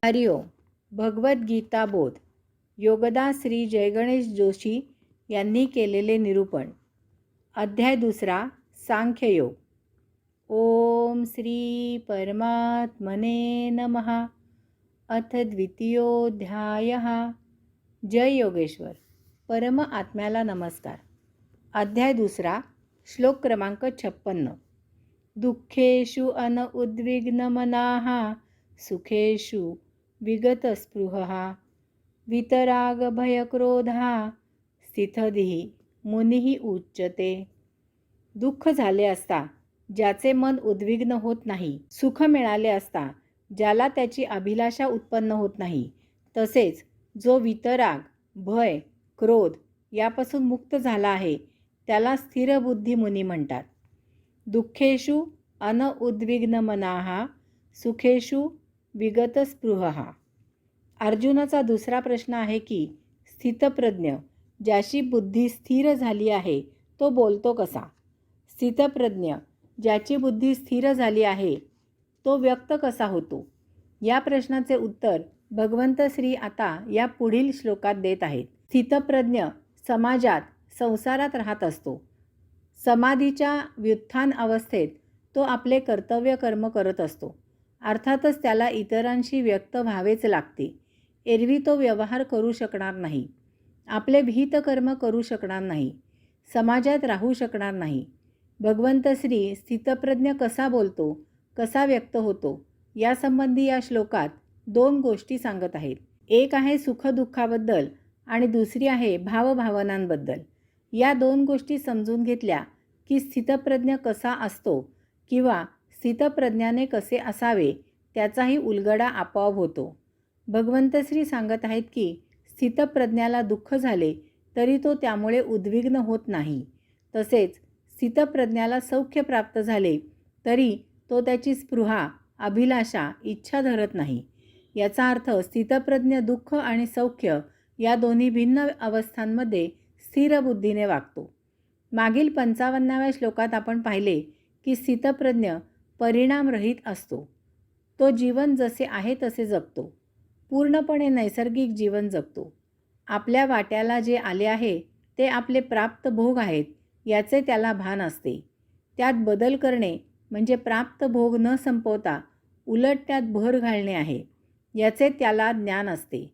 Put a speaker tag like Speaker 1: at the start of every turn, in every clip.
Speaker 1: हरिओम. भगवद्गीता बोध. योगदास श्री जयगणेश जोशी यांनी केलेले निरूपण. अध्याय 2. सांख्ययोग. ओम श्री परमात्मने नमः. अथ द्वितीयोऽध्यायः. जय योगेश्वर. परम आत्म्याला नमस्कार. अध्याय 2. श्लोक क्रमांक 56. दुःखेषु अनउद्विग्नमनाः सुखेषु विगतस्पृहः वितरागभयक्रोधः स्थितधीः मुनिः उच्यते. दुःख झाले असता ज्याचे मन उद्विग्न होत नाही, सुख मिळाले असता ज्याला त्याची अभिलाषा उत्पन्न होत नाही, तसेच जो वितराग, भय, क्रोध यापासून मुक्त झाला आहे त्याला स्थिरबुद्धी मुनी म्हणतात. दुःखेषु अनउद्विग्नमनाः सुखेषु विगतस्पृहः. अर्जुनाचा दुसरा प्रश्न आहे की स्थितप्रज्ञ ज्याची बुद्धी स्थिर झाली आहे तो बोलतो कसा? स्थितप्रज्ञ ज्याची बुद्धी स्थिर झाली आहे तो व्यक्त कसा होतो? या प्रश्नाचे उत्तर भगवंत श्री आता या पुढील श्लोकात देत आहेत. स्थितप्रज्ञ समाजात, संसारात राहत असतो. समाधीच्या व्युत्थान अवस्थेत तो आपले कर्तव्य कर्म करत असतो. अर्थातच त्याला इतरांशी व्यक्त व्हावेच लागते. एरवी तो व्यवहार करू शकणार नाही, आपले विहित कर्म करू शकणार नाही, समाजात राहू शकणार नाही. भगवंत श्री स्थितप्रज्ञ कसा बोलतो, कसा व्यक्त होतो यासंबंधी या श्लोकात 2 गोष्टी सांगत आहेत. एक आहे सुखदुःखाबद्दल आणि दुसरी आहे भावभावनांबद्दल. या 2 गोष्टी समजून घेतल्या की स्थितप्रज्ञ कसा असतो किंवा स्थितप्रज्ञाने कसे असावे त्याचाही उलगडा आपोआप होतो. भगवंत श्री सांगत आहेत की स्थितप्रज्ञाला दुःख झाले तरी तो त्यामुळे उद्विग्न होत नाही. तसेच स्थितप्रज्ञाला सौख्य प्राप्त झाले तरी तो त्याची स्पृहा, अभिलाषा, इच्छा धरत नाही. याचा अर्थ स्थितप्रज्ञ दुःख आणि सौख्य या दोन्ही भिन्न अवस्थांमध्ये स्थिर बुद्धीने वागतो. मागील 55व्या श्लोकात आपण पाहिले की स्थितप्रज्ञ परिणामरहित असतो. तो जीवन जसे आहे तसे जगतो, पूर्णपणे नैसर्गिक जीवन जगतो. आपल्या वाट्याला जे आले आहे ते आपले प्राप्त भोग आहेत याचे त्याला भान असते. त्यात बदल करणे म्हणजे प्राप्त भोग न संपवता उलट त्यात भर घालणे आहे याचे त्याला ज्ञान असते.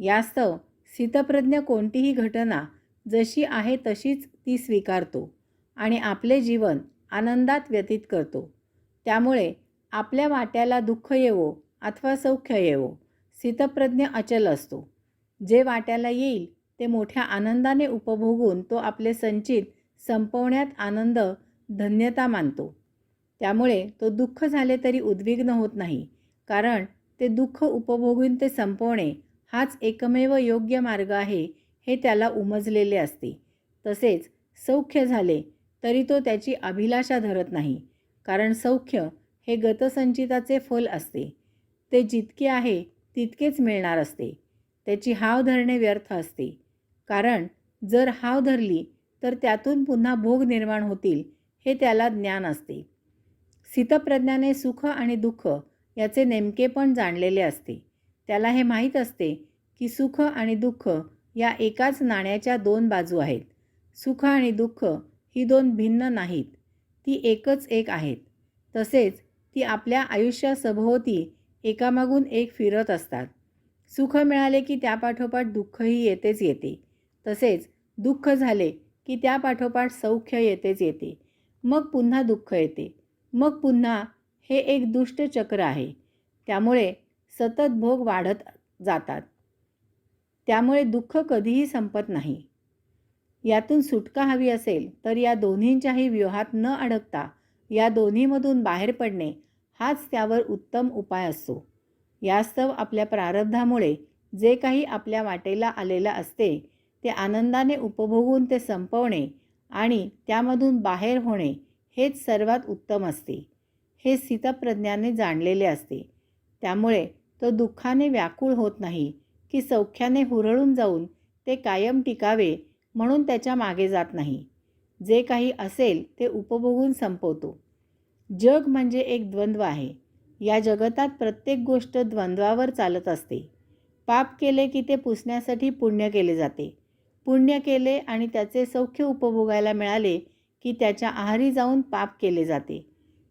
Speaker 1: यास्तव स्थितप्रज्ञ कोणतीही घटना जशी आहे तशीच ती स्वीकारतो आणि आपले जीवन आनंदात व्यतीत करतो. त्यामुळे आपल्या वाट्याला दुःख येवो अथवा सौख्य येवो, स्थितप्रज्ञ अचल असतो. जे वाट्याला येईल ते मोठ्या आनंदाने उपभोगून तो आपले संचित संपवण्यात आनंद, धन्यता मानतो. त्यामुळे तो दुःख झाले तरी उद्विग्न होत नाही, कारण ते दुःख उपभोगून ते संपवणे हाच एकमेव योग्य मार्ग आहे हे त्याला उमजलेले असते. तसेच सौख्य झाले तरी तो त्याची अभिलाषा धरत नाही, कारण सौख्य हे गतसंचिताचे फल असते. ते जितके आहे तितकेच मिळणार असते. त्याची हाव धरणे व्यर्थ असते, कारण जर हाव धरली तर त्यातून पुन्हा भोग निर्माण होतील हे त्याला ज्ञान असते. स्थितप्रज्ञाने सुख आणि दुःख याचे नेमकेपण जाणलेले असते. त्याला हे माहीत असते की सुख आणि दुःख या एकाच नाण्याच्या 2 बाजू आहेत. सुख आणि दुःख ही 2 भिन्न नाहीत, ती एकच एक आहेत. तसेच ती आपल्या आयुष्यासभोवती एकामागून एक फिरत असतात. सुख मिळाले की त्यापाठोपाठ दुःखही येतेच येते. तसेच दुःख झाले की त्यापाठोपाठ सौख्य येतेच येते. मग पुन्हा दुःख येते, मग पुन्हा. हे एक दुष्ट चक्र आहे. त्यामुळे सतत भोग वाढत जातात. त्यामुळे दुःख कधीही संपत नाही. यातून सुटका हवी असेल तर या दोन्हींच्याही व्यूहात न अडकता या दोन्हीमधून बाहेर पडणे हाच त्यावर उत्तम उपाय असतो. यास्तव आपल्या प्रारब्धामुळे जे काही आपल्या वाटेला आलेलं असते ते आनंदाने उपभोगून ते संपवणे आणि त्यामधून बाहेर होणे हेच सर्वात उत्तम असते. हे स्थितप्रज्ञाने जाणलेले असते. त्यामुळे तो दुःखाने व्याकुळ होत नाही की सौख्याने हुरळून जाऊन ते कायम टिकावे म्हणून त्याच्या मागे जात नाही. जे काही असेल ते उपभोगून संपवतो. जग म्हणजे एक द्वंद्व आहे. या जगतात प्रत्येक गोष्ट द्वंद्वावर चालत असते. पाप केले की ते पुसण्यासाठी पुण्य केले जाते. पुण्य केले आणि त्याचे सौख्य उपभोगायला मिळाले की त्याच्या आहारी जाऊन पाप केले जाते.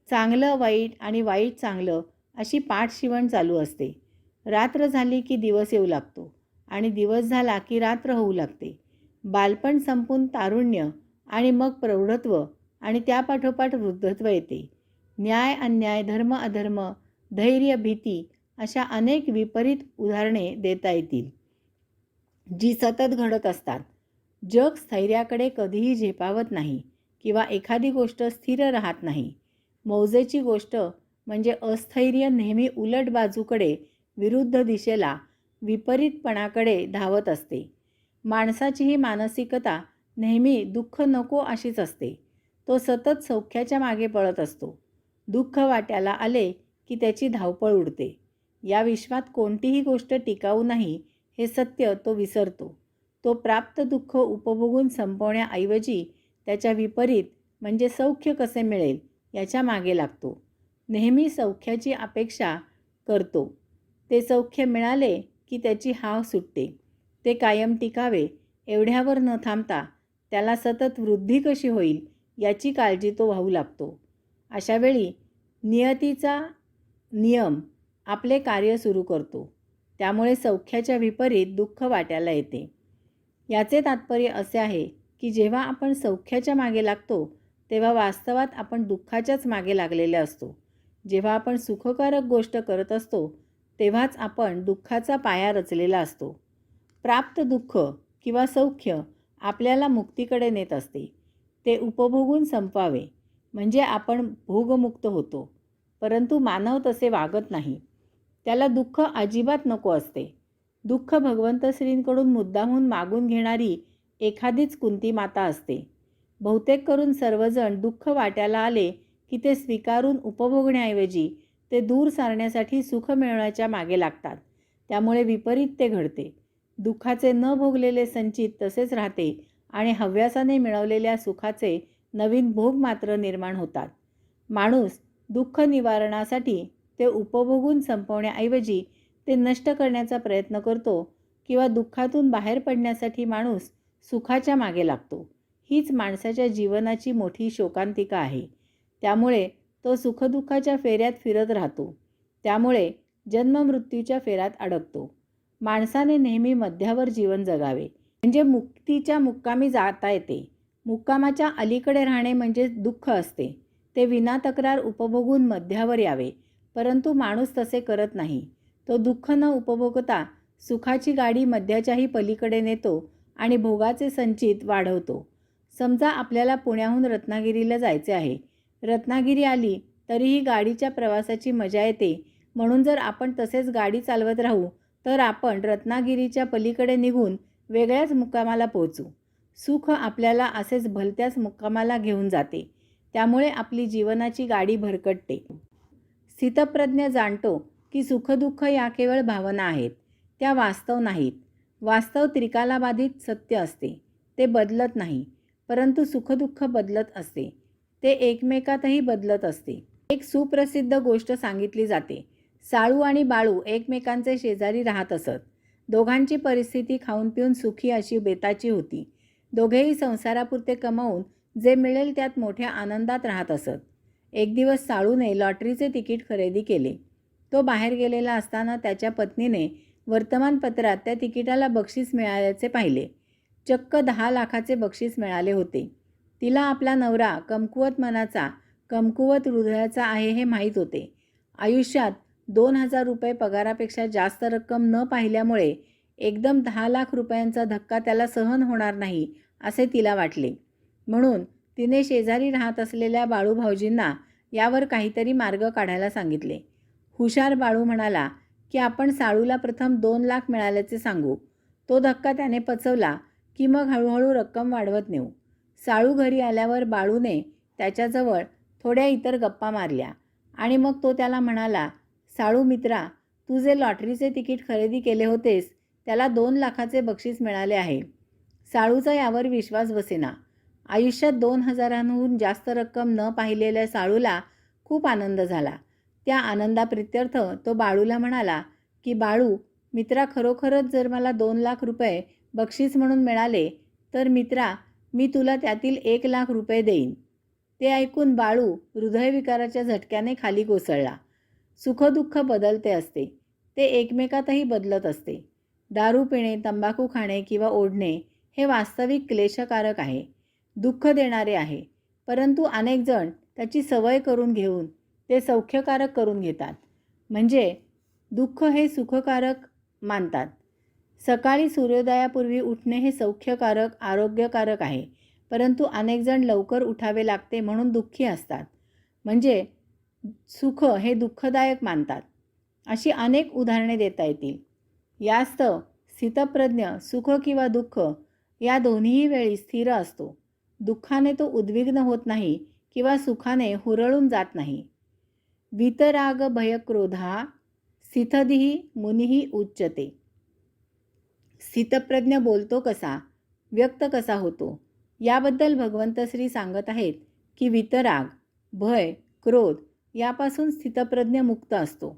Speaker 1: चांगलं वाईट आणि वाईट चांगलं अशी पाठशिवण चालू असते. रात्र झाली की दिवस येऊ लागतो आणि दिवस झाला की रात्र होऊ लागते. बालपण संपून तारुण्य आणि मग प्रौढत्व आणि त्यापाठोपाठ वृद्धत्व येते. न्याय अन्याय, धर्म अधर्म, धैर्य भीती अशा अनेक विपरीत उदाहरणे देता येतील जी सतत घडत असतात. जग स्थैर्याकडे कधीही झेपावत नाही किंवा एखादी गोष्ट स्थिर राहत नाही. मौजेची गोष्ट म्हणजे अस्थैर्य नेहमी उलट बाजूकडे, विरुद्ध दिशेला, विपरीतपणाकडे धावत असते. माणसाची ही मानसिकता नेहमी दुःख नको अशीच असते. तो सतत सौख्याच्या मागे पळत असतो. दुःख वाट्याला आले की त्याची धावपळ उडते. या विश्वात कोणतीही गोष्ट टिकाऊ नाही हे सत्य तो विसरतो. तो प्राप्त दुःख उपभोगून संपवण्याऐवजी त्याच्या विपरीत म्हणजे सौख्य कसे मिळेल याच्या मागे लागतो. नेहमी सौख्याची अपेक्षा करतो. ते सौख्य मिळाले की त्याची हाव सुटते. ते कायम टिकावे एवढ्यावर न थांबता त्याला सतत वृद्धी कशी होईल याची काळजी तो वाहू लागतो. अशा वेळी नियतीचा नियम आपले कार्य सुरू करतो. त्यामुळे सौख्याच्या विपरीत दुःख वाट्याला येते. याचे तात्पर्य असे आहे की जेव्हा आपण सौख्याच्या मागे लागतो तेव्हा वास्तवात आपण दुःखाच्याच मागे लागलेले असतो. जेव्हा आपण सुखकारक गोष्ट करत असतो तेव्हाच आपण दुःखाचा पाया रचलेला असतो. प्राप्त दुःख किंवा सौख्य आपल्याला मुक्तीकडे नेत असते. ते उपभोगून संपवावे म्हणजे आपण भोगमुक्त होतो. परंतु मानव तसे वागत नाही. त्याला दुःख अजिबात नको असते. दुःख भगवंत श्रींकडून मुद्दामून मागून घेणारी एखादीच कुंती माता असते. बहुतेक करून सर्वजण दुःख वाट्याला आले की ते स्वीकारून उपभोगण्याऐवजी ते दूर सारण्यासाठी सुख मिळवण्याच्या मागे लागतात. त्यामुळे विपरीत ते घडते. दुःखाचे न भोगलेले संचित तसेच राहते आणि हव्यासाने मिळवलेल्या सुखाचे नवीन भोग मात्र निर्माण होतात. माणूस दुःख निवारणासाठी ते उपभोगून संपवण्याऐवजी ते नष्ट करण्याचा प्रयत्न करतो किंवा दुःखातून बाहेर पडण्यासाठी माणूस सुखाच्या मागे लागतो. हीच माणसाच्या जीवनाची मोठी शोकांतिका आहे. त्यामुळे तो सुखदुःखाच्या फेऱ्यात फिरत राहतो. त्यामुळे जन्ममृत्यूच्या फेऱ्यात अडकतो. माणसाने नेहमी मध्यावर जीवन जगावे म्हणजे मुक्तीच्या मुक्कामी जाता येते. मुक्कामाच्या अलीकडे राहणे म्हणजे दुःख असते. ते विना तक्रार उपभोगून मध्यावर यावे. परंतु माणूस तसे करत नाही. तो दुःख न उपभोगता सुखाची गाडी मध्याच्याही पलीकडे नेतो आणि भोगाचे संचित वाढवतो. समजा आपल्याला पुण्याहून रत्नागिरीला जायचे आहे. रत्नागिरी आली तरीही गाडीच्या प्रवासाची मजा येते. म्हणून जर आपण तसेच गाडी चालवत राहू तर आपण रत्नागिरीच्या पलीकडे निघून वेगळ्याच मुक्कामाला पोहोचू. सुख आपल्याला असेच भलत्याच मुक्कामाला घेऊन जाते. त्यामुळे आपली जीवनाची गाडी भरकटते. स्थितप्रज्ञ जाणतो की सुखदुःख या केवळ भावना आहेत. त्या वास्तव नाहीत. वास्तव त्रिकालाबाधित सत्य असते. ते बदलत नाही. परंतु सुखदुःख बदलत असते. ते एकमेकातही बदलत असते. एक सुप्रसिद्ध गोष्ट सांगितली जाते. साळू आणि बाळू एकमेकांचे शेजारी राहत असत. दोघांची परिस्थिती खाऊन पिऊन सुखी अशी बेताची होती. दोघेही संसारापुरते कमावून जे मिळेल त्यात मोठ्या आनंदात राहत असत. एक दिवस साळूने लॉटरीचे तिकीट खरेदी केले. तो बाहेर गेलेला असताना त्याच्या पत्नीने वर्तमानपत्रात त्या तिकिटाला बक्षीस मिळाल्याचे पाहिले. चक्क 10 लाखाचे बक्षीस मिळाले होते. तिला आपला नवरा कमकुवत मनाचा, कमकुवत हृदयाचा आहे हे माहीत होते. आयुष्यात 2,000 रुपये पगारापेक्षा जास्त रक्कम न पाहिल्यामुळे एकदम 10 लाख रुपयांचा धक्का त्याला सहन होणार नाही असे तिला वाटले. म्हणून तिने शेजारी राहत असलेल्या बाळू भाऊजींना यावर काहीतरी मार्ग काढायला सांगितले. हुशार बाळू म्हणाला की आपण साळूला प्रथम 2 लाख मिळाल्याचे सांगू. तो धक्का त्याने पचवला की मग हळूहळू रक्कम वाढवत नेऊ. साळू घरी आल्यावर बाळूने त्याच्याजवळ थोड्या इतर गप्पा मारल्या आणि मग तो त्याला म्हणाला, साळू मित्रा, तू जे लॉटरीचे तिकीट खरेदी केले होतेस त्याला 2 लाखाचे बक्षीस मिळाले आहे. साळूचा यावर विश्वास बसेना. आयुष्यात 2,000हून जास्त रक्कम न पाहिलेल्या साळूला खूप आनंद झाला. त्या आनंदाप्रित्यर्थ तो बाळूला म्हणाला की बाळू, मित्रा, खरोखरच जर मला 2 लाख रुपये बक्षीस म्हणून मिळाले तर मित्रा, मी तुला त्यातील 1 लाख रुपये देईन. ते ऐकून बाळू हृदयविकाराच्या झटक्याने खाली कोसळला. सुखदुःख बदलते असते, ते एकमेकातही बदलत असते. दारू पिणे, तंबाखू खाणे किंवा ओढणे हे वास्तविक क्लेशकारक आहे, दुःख देणारे आहे. परंतु अनेक जण त्याची सवय करून घेऊन ते सौख्यकारक करून घेतात. म्हणजे दुःख हे सुखकारक मानतात. सकाळी सूर्योदयापूर्वी उठणे हे सौख्यकारक, आरोग्यकारक आहे. परंतु अनेक जण लवकर उठावे लागते म्हणून दुःखी असतात. म्हणजे सुख हे दुःखदायक मानतात. अशी अनेक उदाहरणे देता येतील. यास्तव स्थितप्रज्ञ सुख किंवा दुःख या दोन्हीही वेळी स्थिर असतो. दुःखाने तो उद्विग्न होत नाही किंवा सुखाने हुरळून जात नाही. वीतराग भयक्रोधा स्थितधीः मुनिः उच्यते. स्थितप्रज्ञ बोलतो कसा, व्यक्त कसा होतो, याबद्दल भगवंत श्री सांगत आहेत की वितराग, भय, क्रोध यापासून स्थितप्रज्ञ मुक्त असतो.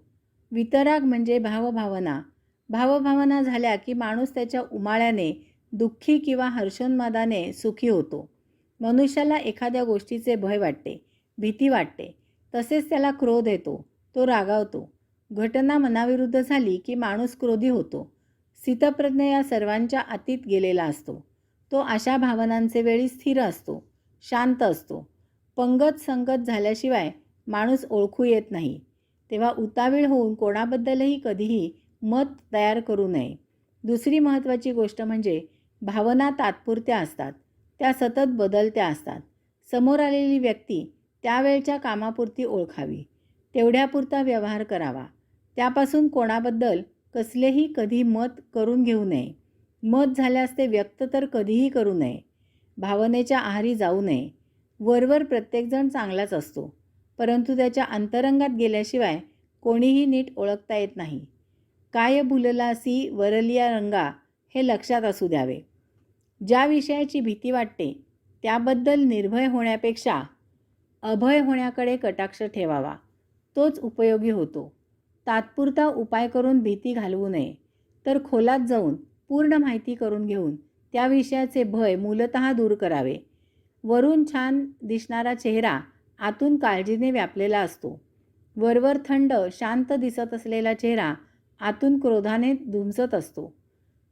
Speaker 1: वितराग म्हणजे भावभावना. भावभावना झाल्या की माणूस त्याच्या उमाळ्याने दुःखी किंवा हर्षोन्मादाने सुखी होतो. मनुष्याला एखाद्या गोष्टीचे भय वाटते, भीती वाटते. तसेच त्याला क्रोध येतो, तो रागावतो. घटना मनाविरुद्ध झाली की माणूस क्रोधी होतो. स्थितप्रज्ञ या सर्वांच्या अतीत गेलेला असतो. तो अशा भावनांचे वेळी स्थिर असतो, शांत असतो. पंगत संगत झाल्याशिवाय माणूस ओळखू येत नाही. तेव्हा उतावीळ होऊन कोणाबद्दलही कधीही मत तयार करू नये. दुसरी महत्त्वाची गोष्ट म्हणजे भावना तात्पुरत्या असतात, त्या सतत बदलत्या असतात. समोर आलेली व्यक्ती त्यावेळच्या कामापुरती ओळखावी, तेवढ्यापुरता व्यवहार करावा. त्यापासून कोणाबद्दल कसलेही कधी मत करून घेऊ नये. मत झाल्यास ते व्यक्त तर कधीही करू नये. भावनेच्या आहारी जाऊ नये. वरवर प्रत्येकजण चांगलाच असतो, परंतु त्याच्या अंतरंगात गेल्याशिवाय कोणीही नीट ओळखता येत नाही. काय भुललासी वरलिया रंगा हे लक्षात असू द्यावे. ज्या विषयाची भीती वाटते त्याबद्दल निर्भय होण्यापेक्षा अभय होण्याकडे कटाक्ष ठेवावा, तोच उपयोगी होतो. तात्पुरता उपाय करून भीती घालवू नये, तर खोलात जाऊन पूर्ण माहिती करून घेऊन त्या विषयाचे भय मूलतः दूर करावे. वरून छान दिसणारा चेहरा आतून काळजीने व्यापलेला असतो. वरवर थंड शांत दिसत असलेला चेहरा आतून क्रोधाने धुमसत असतो.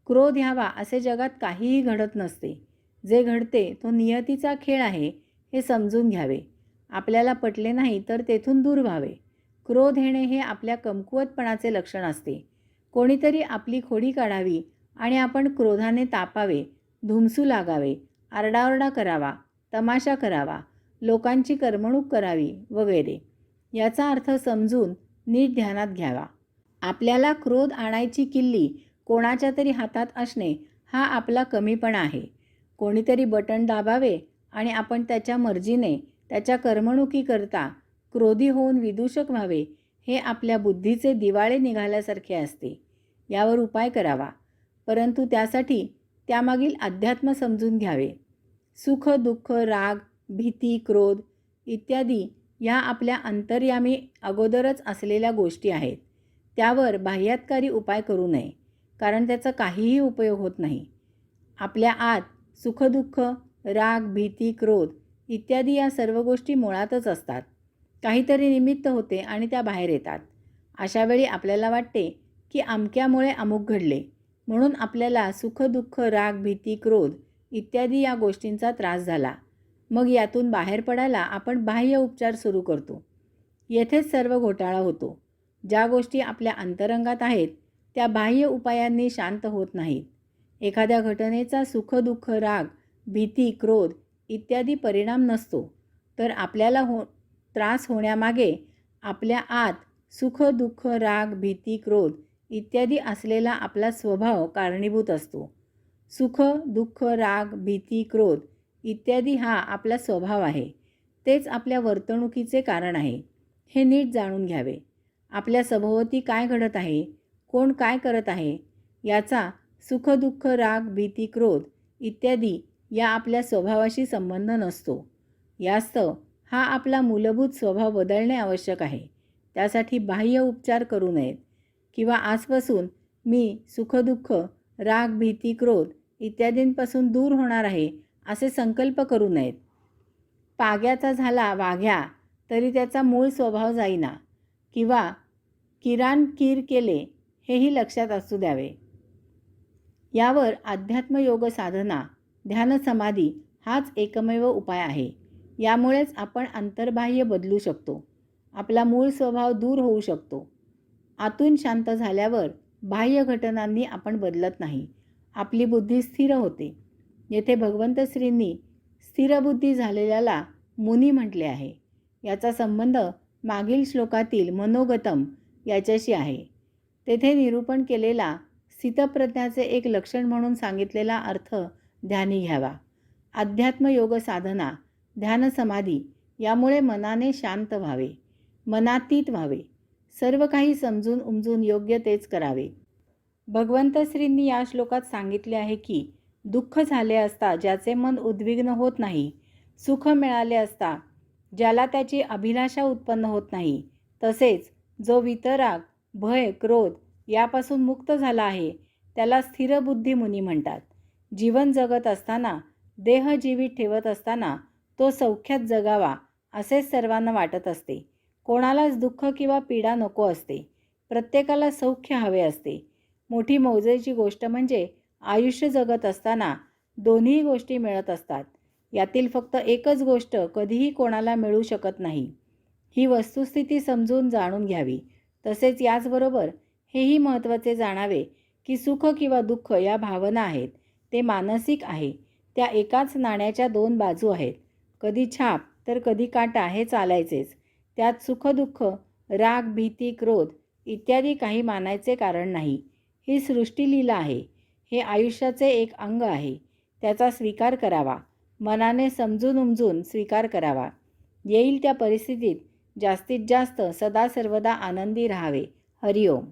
Speaker 1: क्रोध यावा असे जगात काहीही घडत नसते. जे घडते तो नियतीचा खेळ आहे हे समजून घ्यावे. आपल्याला पटले नाही तर तेथून दूर व्हावे. क्रोध येणे हे आपल्या कमकुवतपणाचे लक्षण असते. कोणीतरी आपली खोडी काढावी आणि आपण क्रोधाने तापावे, धुमसू लागावे, आरडाओरडा करावा, तमाशा करावा, लोकांची करमणूक करावी वगैरे. याचा अर्थ समजून नीट ध्यानात घ्यावा. आपल्याला क्रोध आणायची किल्ली कोणाच्या तरी हातात असणे हा आपला कमीपणा आहे. कोणीतरी बटण दाबावे आणि आपण त्याच्या मर्जीने त्याच्या करमणुकीकरता क्रोधी होऊन विदूषक व्हावे, हे आपल्या बुद्धीचे दिवाळे निघाल्यासारखे असते. यावर उपाय करावा, परंतु त्यासाठी त्यामागील अध्यात्म समजून घ्यावे. सुख, दुःख, राग, भीती, क्रोध इत्यादी या आपल्या अंतर्यामी अगोदरच असलेल्या गोष्टी आहेत. त्यावर बाह्यातकारी उपाय करू नये, कारण त्याचा काहीही उपयोग होत नाही. आपल्या आत सुखदुःख, राग, भीती, क्रोध इत्यादी या सर्व गोष्टी मुळातच असतात. काहीतरी निमित्त होते आणि त्या बाहेर येतात. अशा वेळी आपल्याला वाटते की अमक्यामुळे अमुक घडले, म्हणून आपल्याला सुख, दुःख, राग, भीती, क्रोध इत्यादी या गोष्टींचा त्रास झाला. मग यातून बाहेर पडायला आपण बाह्य उपचार सुरू करतो. येथेच सर्व घोटाळा होतो. ज्या गोष्टी आपल्या अंतरंगात आहेत त्या बाह्य उपायांनी शांत होत नाहीत. एखाद्या घटनेचा सुख, दुःख, राग, भीती, क्रोध इत्यादी परिणाम नसतो, तर आपल्याला त्रास होण्यामागे आपल्या आत सुख, दुःख, राग, भीती, क्रोध इत्यादी असलेला आपला स्वभाव कारणीभूत असतो. सुख, दुःख, राग, भीती, क्रोध इत्यादी हा आपला स्वभाव आहे. तेच आपल्या वर्तणुकीचे कारण आहे. हे नीट जाणून घ्यावे. आपल्या सभोवती काय घडत आहे, कोण काय करत आहे, याचा सुख, दुःख, राग, भीती, क्रोध इत्यादी या आपल्या स्वभावाशी संबंध नसतो. यास्तव हा आपला मूलभूत स्वभाव बदलणे आवश्यक आहे. त्यासाठी बाह्य उपचार करू नयेत किंवा आजपासून मी सुखदुःख, राग, भीती, क्रोध इत्यादींपासून दूर होणार आहे असे संकल्प करू नयेत. पाग्याचा झाला वाघ्या तरी त्याचा मूळ स्वभाव जाईना किंवा किराण कीर केले हेही लक्षात असू द्यावे. यावर अध्यात्मयोग साधना, ध्यान समाधी हाच एकमेव उपाय आहे. यामुळेच आपण अंतर्बाह्य बदलू शकतो. आपला मूळ स्वभाव दूर होऊ शकतो. आतून शांत झाल्यावर बाह्य घटनांनी आपण बदलत नाही. आपली बुद्धी स्थिर होते. येथे भगवंत श्रींनी स्थिरबुद्धी झालेल्याला मुनी म्हटले आहे. याचा संबंध मागील श्लोकातील मनोगतम याच्याशी आहे. तेथे निरूपण केलेला स्थितप्रज्ञाचे एक लक्षण म्हणून सांगितलेला अर्थ ध्यानी घ्यावा. अध्यात्मयोग साधना, ध्यान समाधी यामुळे मनाने शांत व्हावे, मनातीत व्हावे, सर्व काही समजून उमजून योग्य तेच करावे. भगवंत श्रींनी या श्लोकात सांगितले आहे की दुःख झाले असता ज्याचे मन उद्विग्न होत नाही, सुख मिळाले असता ज्याला त्याची अभिलाषा उत्पन्न होत नाही, तसेच जो वितराग, भय, क्रोध यापासून मुक्त झाला आहे त्याला स्थिरबुद्धी मुनी म्हणतात. जीवन जगत असताना, देह जीवित ठेवत असताना तो सौख्यात जगावा असेच सर्वांना वाटत असते. कोणालाच दुःख किंवा पीडा नको असते. प्रत्येकाला सौख्य हवे असते. मोठी मौजेची गोष्ट म्हणजे आयुष्य जगत असताना दोन्ही गोष्टी मिळत असतात. यातील फक्त एकच गोष्ट कधीही कोणाला मिळू शकत नाही. ही वस्तुस्थिती समजून जाणून घ्यावी. तसेच याचबरोबर हेही महत्त्वाचे जाणावे की सुख किंवा दुःख या भावना आहेत, ते मानसिक आहे. त्या एकाच नाण्याच्या दोन बाजू आहेत. कधी छाप तर कधी काटा हे चालायचेच. त्यात सुखदुःख, राग, भीती, क्रोध इत्यादी काही मानायचे कारण नाही. ही सृष्टीलीला आहे. हे आयुष्याचे एक अंग आहे. त्याचा स्वीकार करावा. मनाने समजून उमजून स्वीकार करावा. येईल त्या परिस्थितीत जास्तीत जास्त सदा सर्वदा आनंदी राहावे. हरिओम.